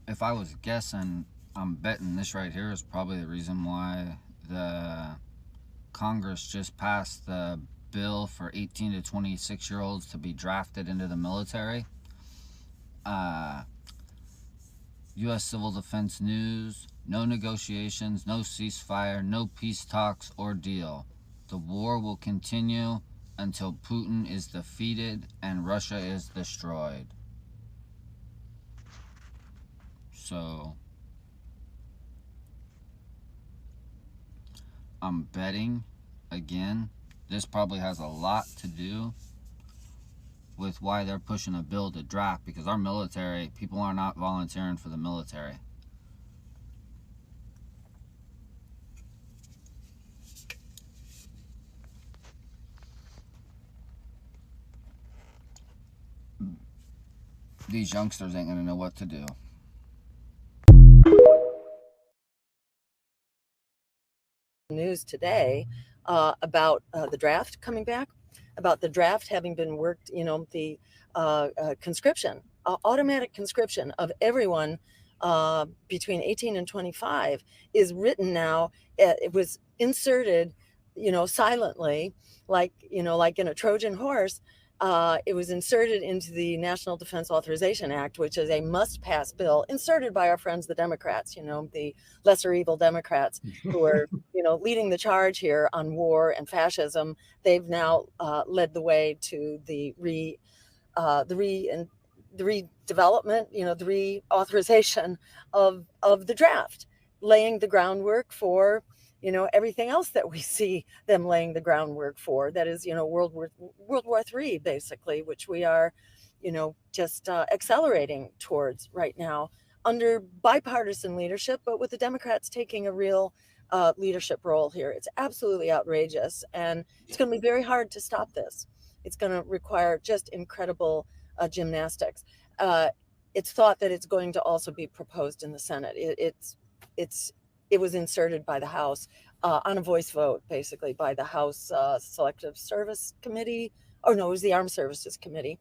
if I was guessing, I'm betting this right here is probably the reason why the Congress just passed the bill for 18 to 26-year-olds to be drafted into the military. Uh, U.S. Civil Defense News: no negotiations, no ceasefire, no peace talks or deal. The war will continue until Putin is defeated and Russia is destroyed. So, I'm betting, again, this probably has a lot to do with why they're pushing a bill to draft, because our military, people are not volunteering for the military. These youngsters ain't gonna know what to do. News today about the draft coming back, about the draft having been worked, the conscription, automatic conscription of everyone between 18 and 25 is written now. It was inserted, silently, like in a Trojan horse. It was inserted into the National Defense Authorization Act, which is a must-pass bill inserted by our friends, the Democrats, the lesser evil Democrats who are, leading the charge here on war and fascism. They've now led the way to the redevelopment, the reauthorization of the draft, laying the groundwork for everything else that we see them laying the groundwork for. That is, World War III, basically, which we are, just accelerating towards right now under bipartisan leadership, but with the Democrats taking a real leadership role here. It's absolutely outrageous, and it's going to be very hard to stop this. It's going to require just incredible gymnastics. It's thought that it's going to also be proposed in the Senate. It was inserted by the House on a voice vote, basically by the House Selective Service Committee. Oh no, it was the Armed Services Committee,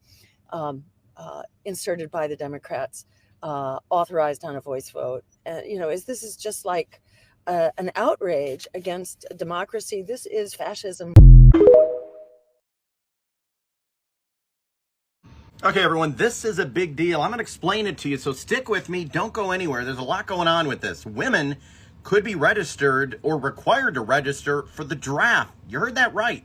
inserted by the Democrats, authorized on a voice vote. This is just like an outrage against democracy. This is fascism. Okay, everyone, this is a big deal. I'm going to explain it to you, so stick with me. Don't go anywhere. There's a lot going on with this. Women could be registered or required to register for the draft. You heard that right.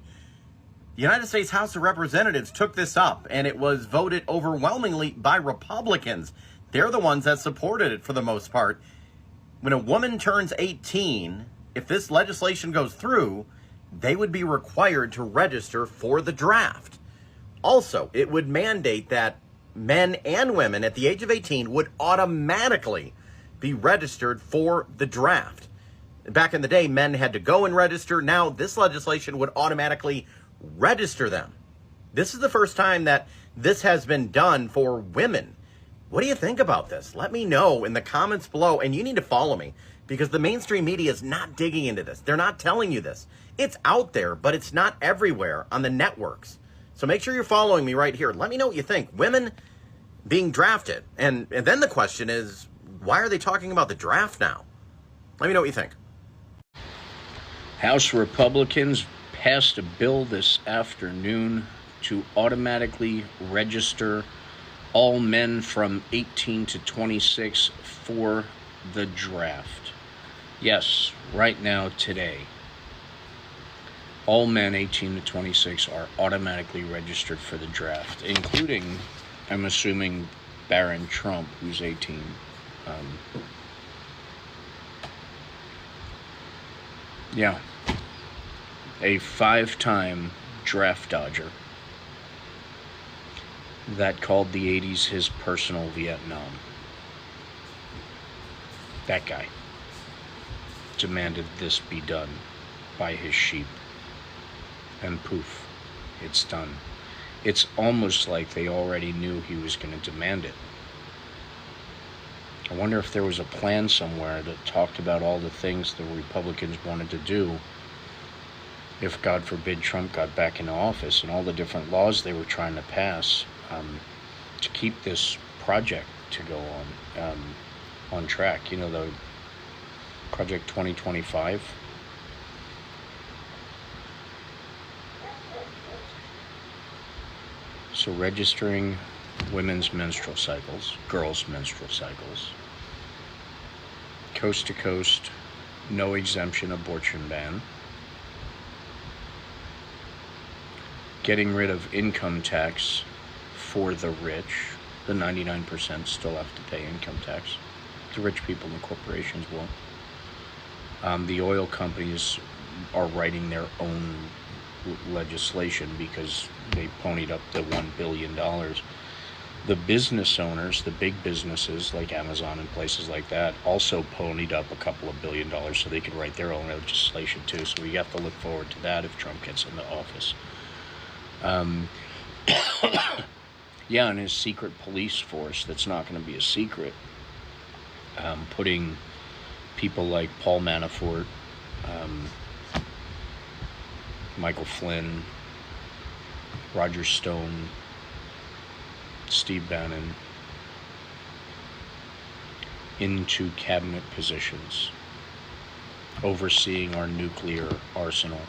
The United States House of Representatives took this up, and it was voted overwhelmingly by Republicans. They're the ones that supported it for the most part. When a woman turns 18, if this legislation goes through, they would be required to register for the draft. Also, it would mandate that men and women at the age of 18 would automatically be registered for the draft. Back in the day, men had to go and register. Now, this legislation would automatically register them. This is the first time that this has been done for women. What do you think about this? Let me know in the comments below. And you need to follow me, because the mainstream media is not digging into this. They're not telling you this. It's out there, but it's not everywhere on the networks. So make sure you're following me right here. Let me know what you think. Women being drafted. And then the question is, why are they talking about the draft now? Let me know what you think. House Republicans passed a bill this afternoon to automatically register all men from 18 to 26 for the draft. Yes, right now, today, all men 18 to 26 are automatically registered for the draft, including, I'm assuming, Barron Trump, who's 18. Yeah. A 5-time draft dodger that called the 80s his personal Vietnam. That guy demanded this be done by his sheep. And poof, it's done. It's almost like they already knew he was going to demand it. I wonder if there was a plan somewhere that talked about all the things the Republicans wanted to do if, God forbid, Trump got back into office, and all the different laws they were trying to pass to keep this project to go on. on track. You know, the Project 2025. So registering women's menstrual cycles, girls' menstrual cycles, coast to coast, no exemption abortion ban, getting rid of income tax for the rich. The 99% still have to pay income tax. The rich people and the corporations won't. The oil companies are writing their own legislation because they ponied up the $1 billion. The business owners, the big businesses like Amazon and places like that, also ponied up a couple of $1 billion so they could write their own legislation too. So we have to look forward to that if Trump gets into office. Yeah, and his secret police force that's not going to be a secret, putting people like Paul Manafort, Michael Flynn, Roger Stone, Steve Bannon into cabinet positions, overseeing our nuclear arsenal,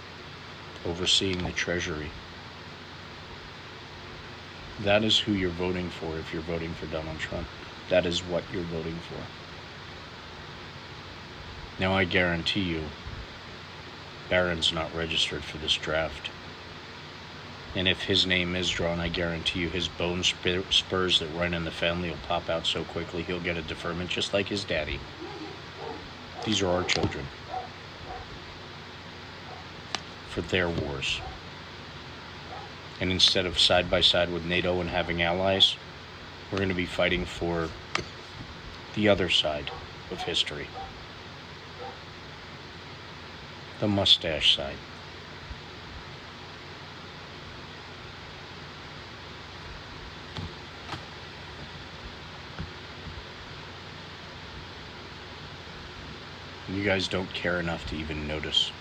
overseeing the Treasury. That is who you're voting for if you're voting for Donald Trump. That is what you're voting for. Now I guarantee you, Barron's not registered for this draft. And if his name is drawn, I guarantee you his bone spurs that run in the family will pop out so quickly he'll get a deferment just like his daddy. These are our children. For their wars. And instead of side by side with NATO and having allies, we're going to be fighting for the other side of history. The mustache side. You guys don't care enough to even notice.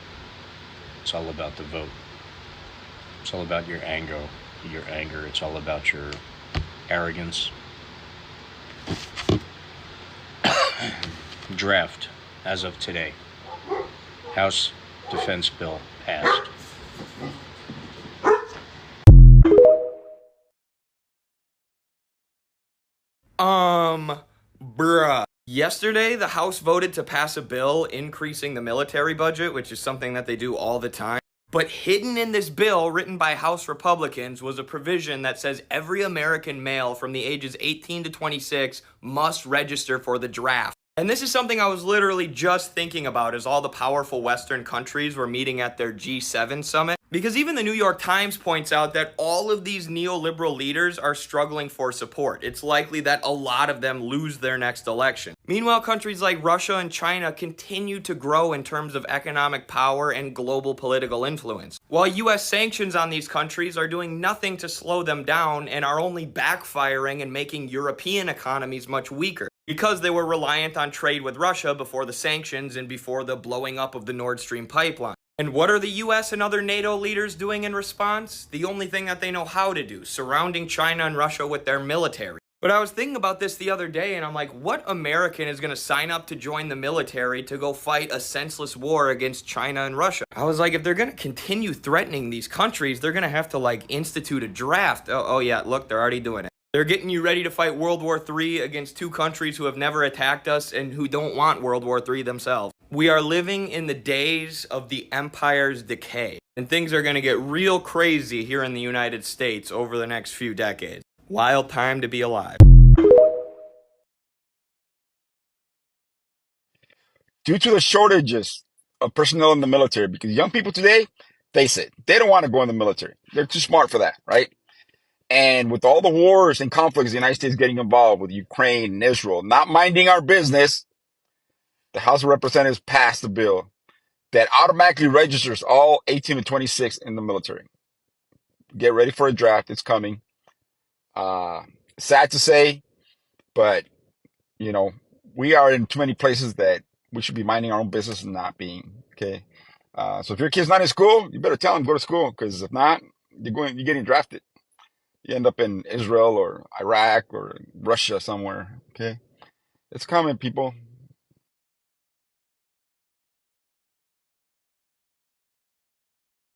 It's all about the vote. It's all about your anger. It's all about your arrogance. Draft as of today. House Defense Bill passed. Bruh. Yesterday, the House voted to pass a bill increasing the military budget, which is something that they do all the time. But hidden in this bill, written by House Republicans, was a provision that says every American male from the ages 18 to 26 must register for the draft. And this is something I was literally just thinking about as all the powerful Western countries were meeting at their G7 summit. Because even the New York Times points out that all of these neoliberal leaders are struggling for support. It's likely that a lot of them lose their next election. Meanwhile, countries like Russia and China continue to grow in terms of economic power and global political influence, while US sanctions on these countries are doing nothing to slow them down and are only backfiring and making European economies much weaker, because they were reliant on trade with Russia before the sanctions and before the blowing up of the Nord Stream pipeline. And what are the US and other NATO leaders doing in response? The only thing that they know how to do, surrounding China and Russia with their military. But I was thinking about this the other day, and I'm like, what American is going to sign up to join the military to go fight a senseless war against China and Russia? I was like, if they're going to continue threatening these countries, they're going to have to, like, institute a draft. Oh yeah, look, they're already doing it. They're getting you ready to fight World War III against two countries who have never attacked us and who don't want World War III themselves. We are living in the days of the empire's decay, and things are going to get real crazy here in the United States over the next few decades. Wild time to be alive. Due to the shortages of personnel in the military, because young people today, face it, they don't want to go in the military. They're too smart for that, right? And with all the wars and conflicts the United States getting involved with Ukraine and Israel, not minding our business, the House of Representatives passed a bill that automatically registers all 18 to 26 in the military. Get ready for a draft. It's coming. Sad to say, but, you know, we are in too many places that we should be minding our own business and not being, okay? So if your kid's not in school, you better tell him go to school, because if not, you're getting drafted. You end up in Israel or Iraq or Russia somewhere, okay? It's coming, people.